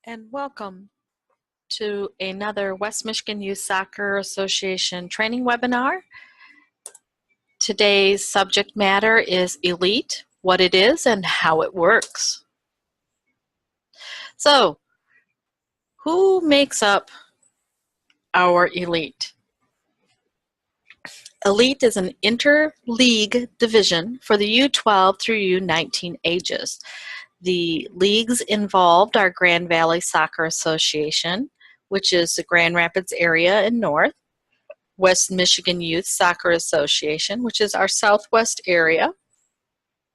And welcome to another West Michigan Youth Soccer Association training webinar. Today's subject matter is Elite, what it is and how it works. So, who makes up our Elite? Elite is an interleague division for the U12 through U19 ages. The leagues involved are Grand Valley Soccer Association, which is the Grand Rapids area in north, West Michigan Youth Soccer Association, which is our southwest area,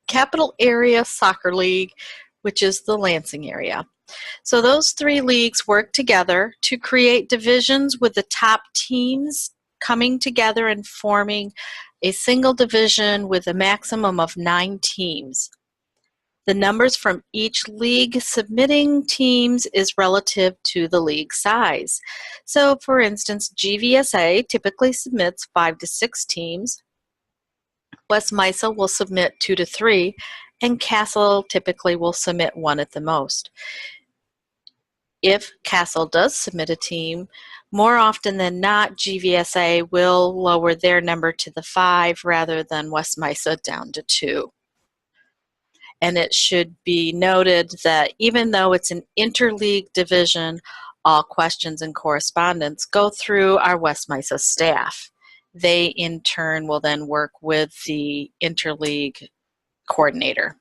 Capital Area Soccer League, which is the Lansing area. So those three leagues work together to create divisions with the top teams coming together and forming a single division with a maximum of 9 teams. The numbers from each league submitting teams is relative to the league size. So, for instance, GVSA typically submits 5 to 6 teams. West Mesa will submit 2 to 3, and Castle typically will submit 1 at the most. If Castle does submit a team, more often than not, GVSA will lower their number to the 5 rather than West Mesa down to 2. And it should be noted that even though it's an interleague division, all questions and correspondence go through our West Mesa staff. They, in turn, will then work with the interleague coordinator.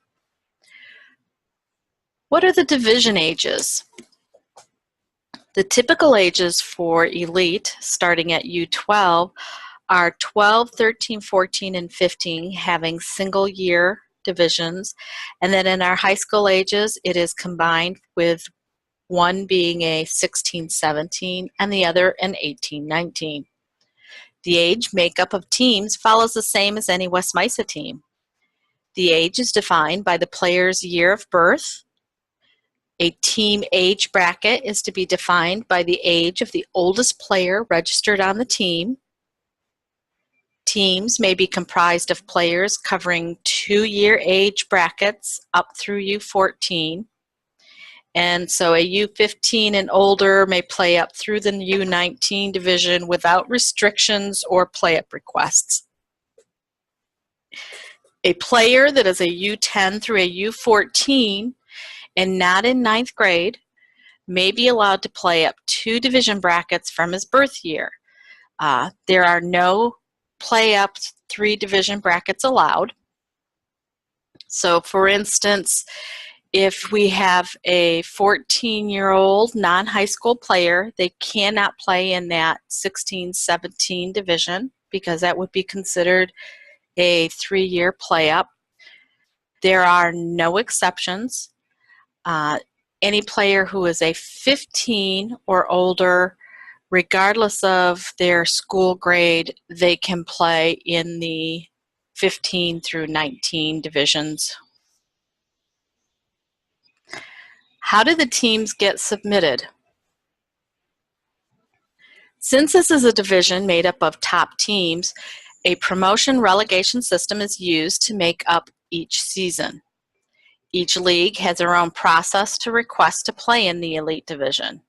What are the division ages? The typical ages for Elite, starting at U12, are 12, 13, 14, and 15, having single-year divisions, and then in our high school ages it is combined with one being a 16-17 and the other an 18-19. The age makeup of teams follows the same as any West Mesa team. The age is defined by the player's year of birth. A team age bracket is to be defined by the age of the oldest player registered on the team. Teams may be comprised of players covering 2-year age brackets up through U14. And so a U15 and older may play up through the U19 division without restrictions or play-up requests. A player that is a U10 through a U14 and not in 9th grade may be allowed to play up 2 division brackets from his birth year. There are no play up 3 division brackets allowed. So for instance, if we have a 14-year-old non-high school player, they cannot play in that 16-17 division because that would be considered a 3-year play up. There are no exceptions. Any player who is a 15 or older, regardless of their school grade, they can play in the 15 through 19 divisions. How do the teams get submitted? Since this is a division made up of top teams, a promotion relegation system is used to make up each season. Each league has their own process to request to play in the Elite Division.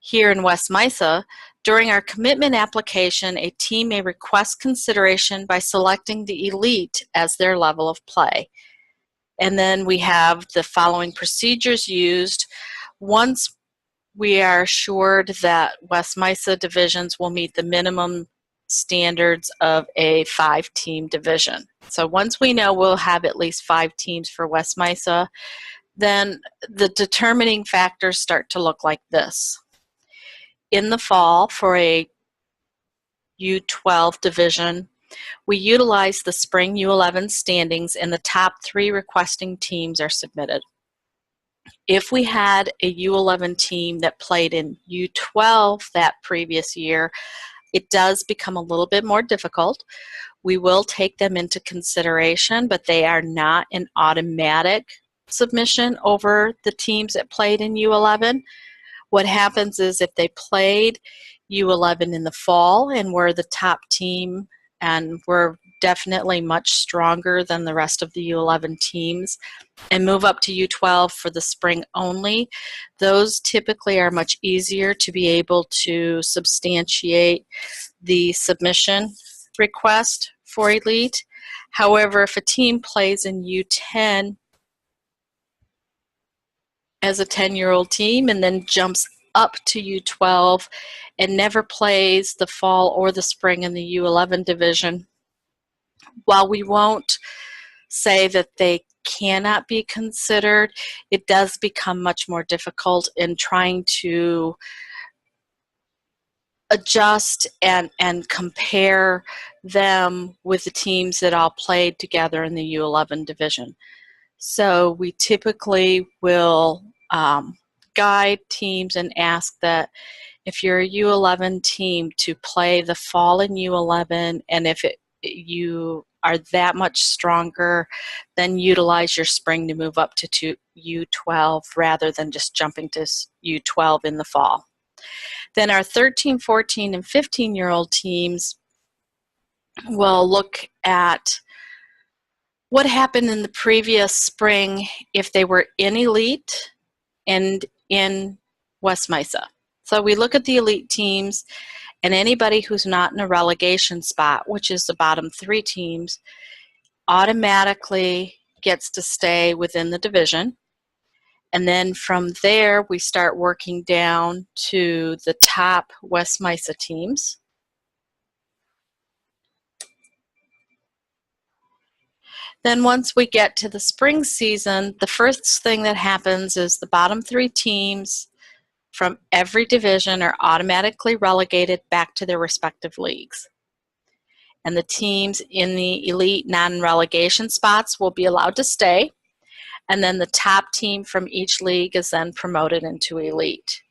Here in West Mesa, during our commitment application, a team may request consideration by selecting the Elite as their level of play. And then we have the following procedures used once we are assured that West Mesa divisions will meet the minimum standards of a 5-team division. So once we know we'll have at least 5 teams for West Mesa, then the determining factors start to look like this. In the fall, for a U12 division, we utilize the spring U11 standings and the top 3 requesting teams are submitted. If we had a U11 team that played in U12 that previous year, it does become a little bit more difficult. We will take them into consideration, but they are not an automatic submission over the teams that played in U11. What happens is if they played U11 in the fall and were the top team and were definitely much stronger than the rest of the U11 teams and move up to U12 for the spring only, those typically are much easier to be able to substantiate the submission request for Elite. However, if a team plays in U10 as a 10-year-old team and then jumps up to U12 and never plays the fall or the spring in the U11 division, while we won't say that they cannot be considered, it does become much more difficult in trying to adjust and compare them with the teams that all played together in the U11 division. So we typically will guide teams and ask that if you're a U11 team to play the fall in U11, and if you are that much stronger, then utilize your spring to move up to U12 rather than just jumping to U12 in the fall. Then our 13, 14, and 15-year-old teams will look at what happened in the previous spring if they were in Elite and in West Mesa. So we look at the Elite teams, and anybody who's not in a relegation spot, which is the bottom 3 teams, automatically gets to stay within the division. And then from there, we start working down to the top West Mesa teams. Then once we get to the spring season, the first thing that happens is the bottom 3 teams from every division are automatically relegated back to their respective leagues. And the teams in the Elite non-relegation spots will be allowed to stay. And then the top team from each league is then promoted into Elite.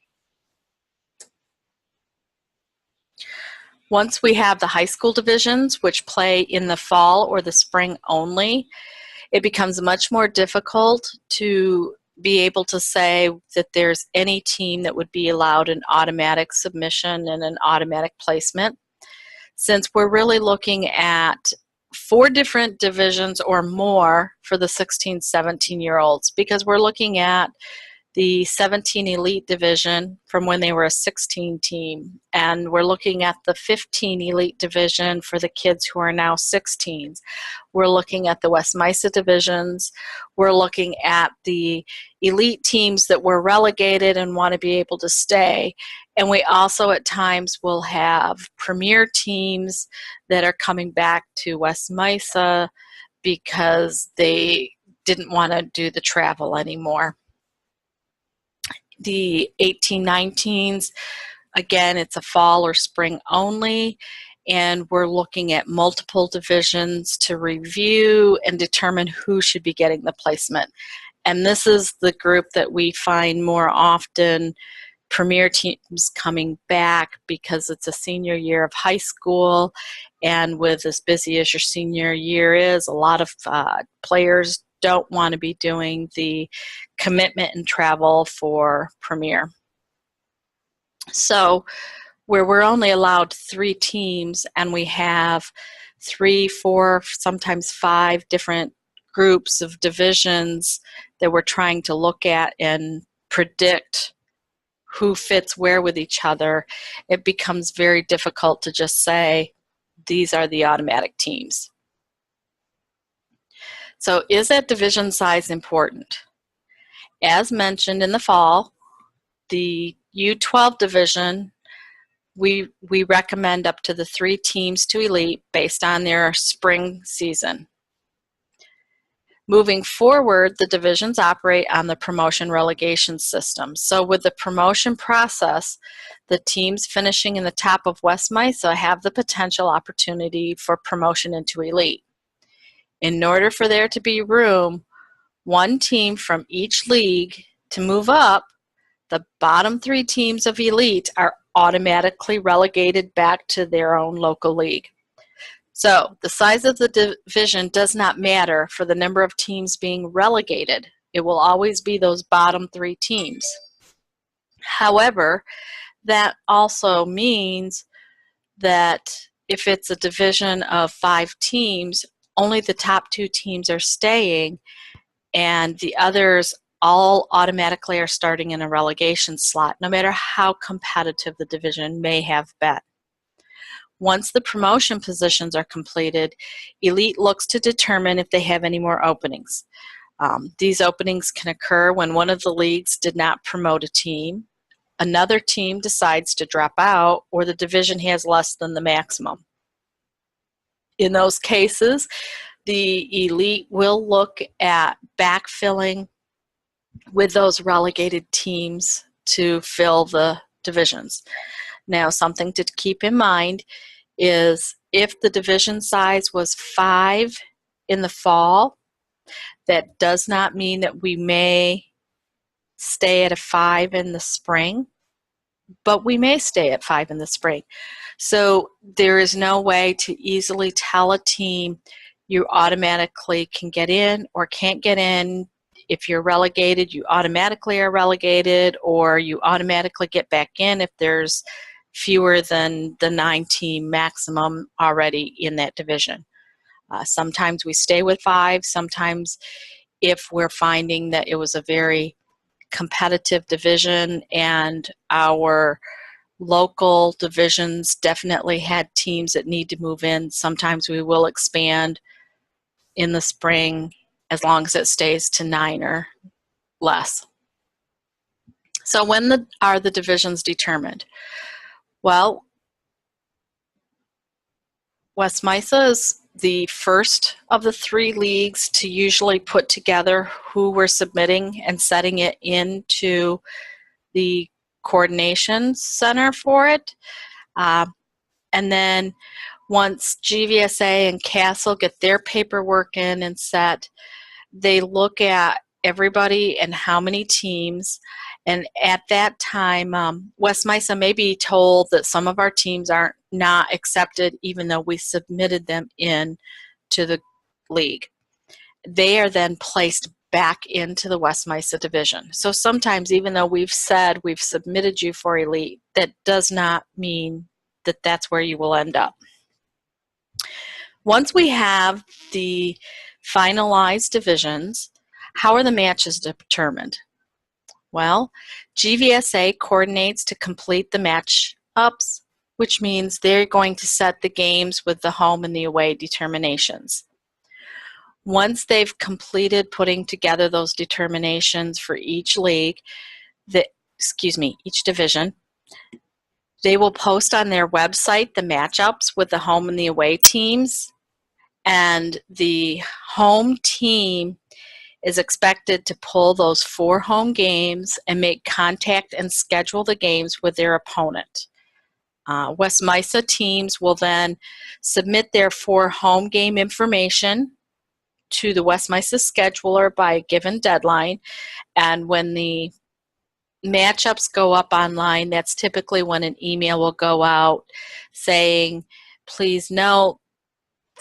Once we have the high school divisions, which play in the fall or the spring only, it becomes much more difficult to be able to say that there's any team that would be allowed an automatic submission and an automatic placement, since we're really looking at 4 different divisions or more for the 16, 17-year-olds, because we're looking at the 17 Elite division from when they were a 16 team, and we're looking at the 15 Elite division for the kids who are now 16s. We're looking at the West Mesa divisions. We're looking at the Elite teams that were relegated and want to be able to stay. And we also at times will have premier teams that are coming back to West Mesa because they didn't want to do the travel anymore. The 18-19s, again, it's a fall or spring only, and we're looking at multiple divisions to review and determine who should be getting the placement. And this is the group that we find more often premier teams coming back because it's a senior year of high school, and with as busy as your senior year is, a lot of players don't want to be doing the commitment and travel for premier. So where we're only allowed 3 teams and we have 3, 4, sometimes 5 different groups of divisions that we're trying to look at and predict who fits where with each other, it becomes very difficult to just say these are the automatic teams. So is that division size important? As mentioned in the fall, the U12 division, we recommend up to the 3 teams to Elite based on their spring season. Moving forward, the divisions operate on the promotion relegation system. So with the promotion process, the teams finishing in the top of West Mesa have the potential opportunity for promotion into Elite. In order for there to be room, 1 team from each league to move up, the bottom 3 teams of Elite are automatically relegated back to their own local league. So the size of the division does not matter for the number of teams being relegated. It will always be those bottom 3 teams. However, that also means that if it's a division of 5 teams, only the top 2 teams are staying, and the others all automatically are starting in a relegation slot, no matter how competitive the division may have been. Once the promotion positions are completed, Elite looks to determine if they have any more openings. These openings can occur when one of the leagues did not promote a team, another team decides to drop out, or the division has less than the maximum. In those cases, the Elite will look at backfilling with those relegated teams to fill the divisions. Now, something to keep in mind is if the division size was 5 in the fall, that does not mean that we may stay at a 5 in the spring, but we may stay at 5 in the spring. So there is no way to easily tell a team you automatically can get in or can't get in. If you're relegated, you automatically are relegated, or you automatically get back in if there's fewer than the 9-team maximum already in that division. Sometimes we stay with 5. Sometimes if we're finding that it was a very competitive division and our local divisions definitely had teams that need to move in, sometimes we will expand in the spring as long as it stays to 9 or less. So when are the divisions determined? Well, West Mesa is the first of the 3 leagues to usually put together who we're submitting and setting it into the coordination center for it. And then once GVSA and Castle get their paperwork in and set, they look at everybody and how many teams. And at that time, West Mesa may be told that some of our teams are not accepted even though we submitted them in to the league. They are then placed back into the West Mesa division. So sometimes even though we've said we've submitted you for Elite, that does not mean that that's where you will end up. Once we have the finalized divisions, how are the matches determined? Well, GVSA coordinates to complete the match-ups, which means they're going to set the games with the home and the away determinations. Once they've completed putting together those determinations for each league, each division, they will post on their website the matchups with the home and the away teams, and the home team is expected to pull those 4 home games and make contact and schedule the games with their opponent. West Mesa teams will then submit their 4 home game information to the West Mesa scheduler by a given deadline, and when the matchups go up online, that's typically when an email will go out saying, please note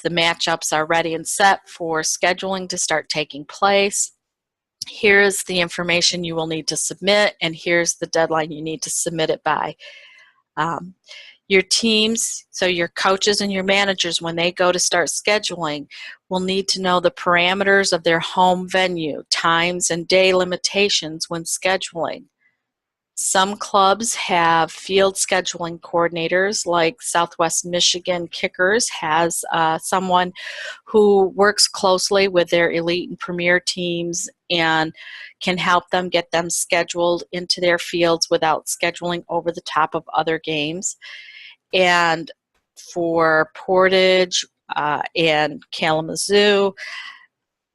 the matchups are ready and set for scheduling to start taking place. Here's the information you will need to submit, and here's the deadline you need to submit it by. Your teams, so your coaches and your managers, when they go to start scheduling, will need to know the parameters of their home venue, times and day limitations when scheduling. Some clubs have field scheduling coordinators, like Southwest Michigan Kickers has someone who works closely with their elite and premier teams and can help them get them scheduled into their fields without scheduling over the top of other games. And for Portage and Kalamazoo,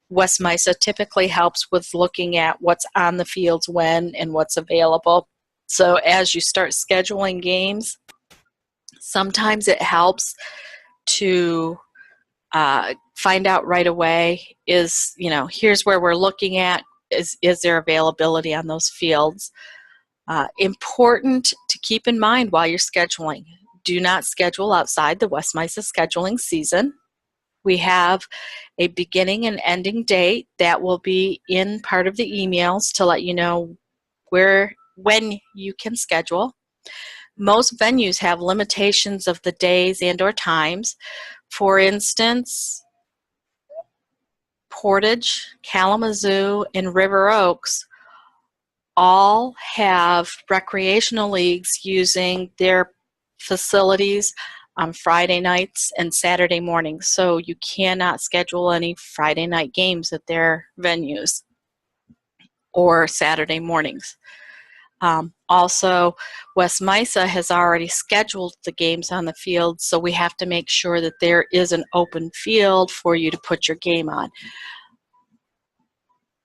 West Mesa typically helps with looking at what's on the fields when and what's available. So as you start scheduling games, sometimes it helps to find out right away is, here's where we're looking at, is there availability on those fields. Important to keep in mind while you're scheduling, do not schedule outside the West Mesa scheduling season. We have a beginning and ending date that will be in part of the emails to let you know when you can schedule. Most venues have limitations of the days and or times. For instance, Portage, Kalamazoo, and River Oaks all have recreational leagues using their facilities on Friday nights and Saturday mornings. So you cannot schedule any Friday night games at their venues or Saturday mornings. Also, West Mesa has already scheduled the games on the field, so we have to make sure that there is an open field for you to put your game on.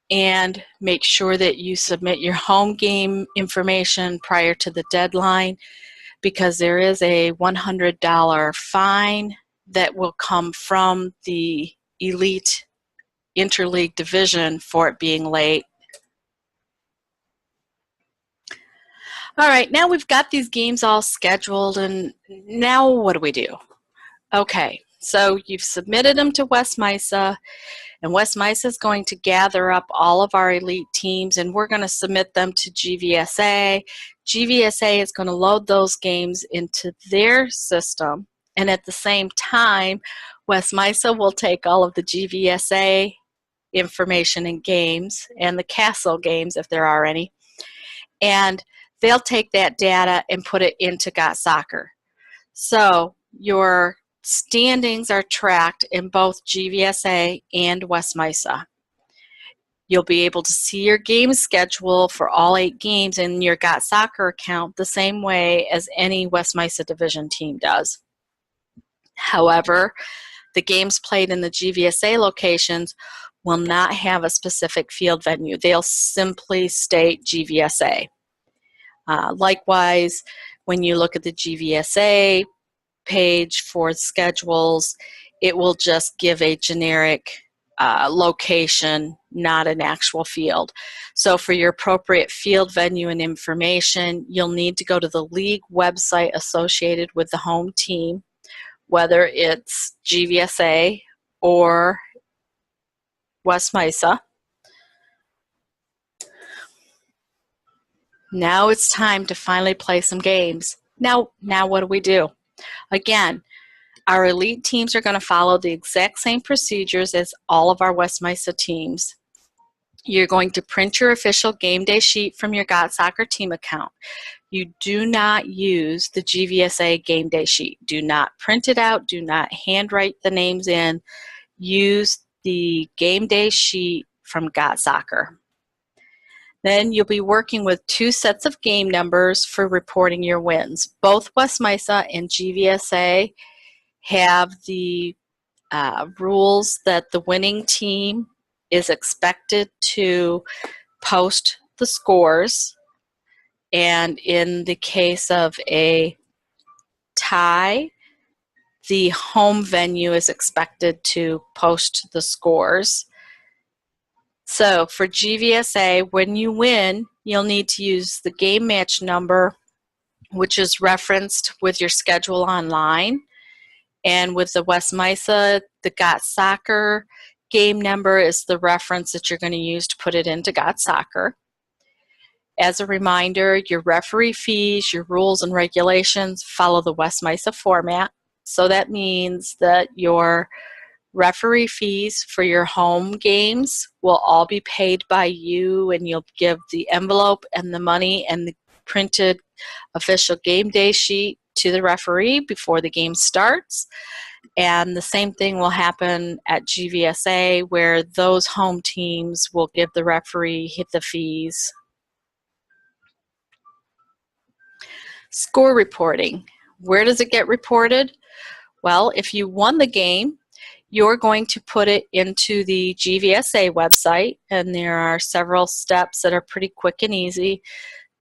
And make sure that you submit your home game information prior to the deadline, because there is a $100 fine that will come from the Elite Interleague Division for it being late. All right, now we've got these games all scheduled, and now what do we do? Okay, so you've submitted them to West Mesa, and West Mesa is going to gather up all of our elite teams, and we're going to submit them to GVSA. GVSA is going to load those games into their system, and at the same time, West Mesa will take all of the GVSA information and games, and the Castle games, if there are any, and they'll take that data and put it into Got Soccer. So your standings are tracked in both GVSA and West Mesa. You'll be able to see your game schedule for all 8 games in your Got Soccer account the same way as any West Mesa Division team does. However, the games played in the GVSA locations will not have a specific field venue. They'll simply state GVSA. Likewise, when you look at the GVSA page for schedules, it will just give a generic location, not an actual field. So for your appropriate field venue and information, you'll need to go to the league website associated with the home team, whether it's GVSA or West Mesa. Now it's time to finally play some games. Now what do we do? Again, our elite teams are going to follow the exact same procedures as all of our West Mesa teams. You're going to print your official game day sheet from your Got Soccer team account. You do not use the GVSA game day sheet. Do not print it out. Do not handwrite the names in. Use the game day sheet from Got Soccer. Then you'll be working with 2 sets of game numbers for reporting your wins. Both West Mesa and GVSA have the rules that the winning team is expected to post the scores, and in the case of a tie, the home venue is expected to post the scores. So for GVSA, when you win, you'll need to use the game match number, which is referenced with your schedule online. And with the West Mesa, the Got Soccer game number is the reference that you're going to use to put it into Got Soccer. As a reminder, your referee fees, your rules and regulations follow the West Mesa format. So that means that your referee fees for your home games will all be paid by you, and you'll give the envelope and the money and the printed official game day sheet to the referee before the game starts. And the same thing will happen at GVSA, where those home teams will give the referee the fees. Score reporting. Where does it get reported? Well, if you won the game, you're going to put it into the GVSA website, and there are several steps that are pretty quick and easy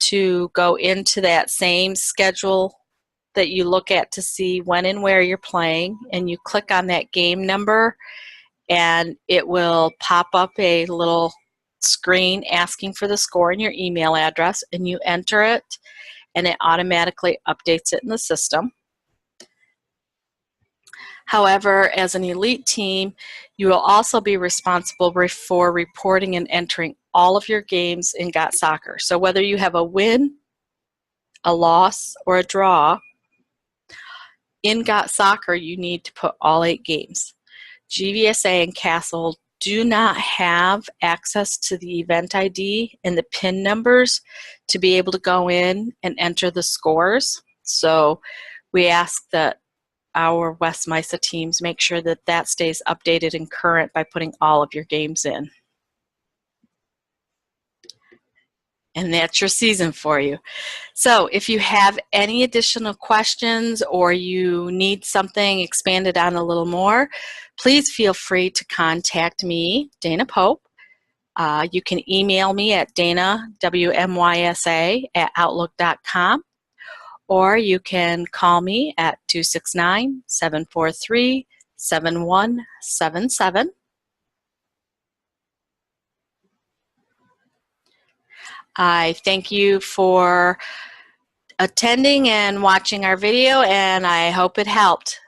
to go into that same schedule that you look at to see when and where you're playing, and you click on that game number, and it will pop up a little screen asking for the score and your email address, and you enter it, and it automatically updates it in the system. However, as an elite team, you will also be responsible for reporting and entering all of your games in Got Soccer. So whether you have a win a loss, or a draw, in GOT Soccer you need to put all 8 games. GVSA and Castle do not have access to the event ID and the PIN numbers to be able to go in and enter the scores. So we ask that our West Mesa teams make sure that that stays updated and current by putting all of your games in. And that's your season for you. So if you have any additional questions or you need something expanded on a little more, please feel free to contact me, Dana Pope. You can email me at danawmysa@outlook.com, or you can call me at 269-743-7177. I thank you for attending and watching our video, and I hope it helped.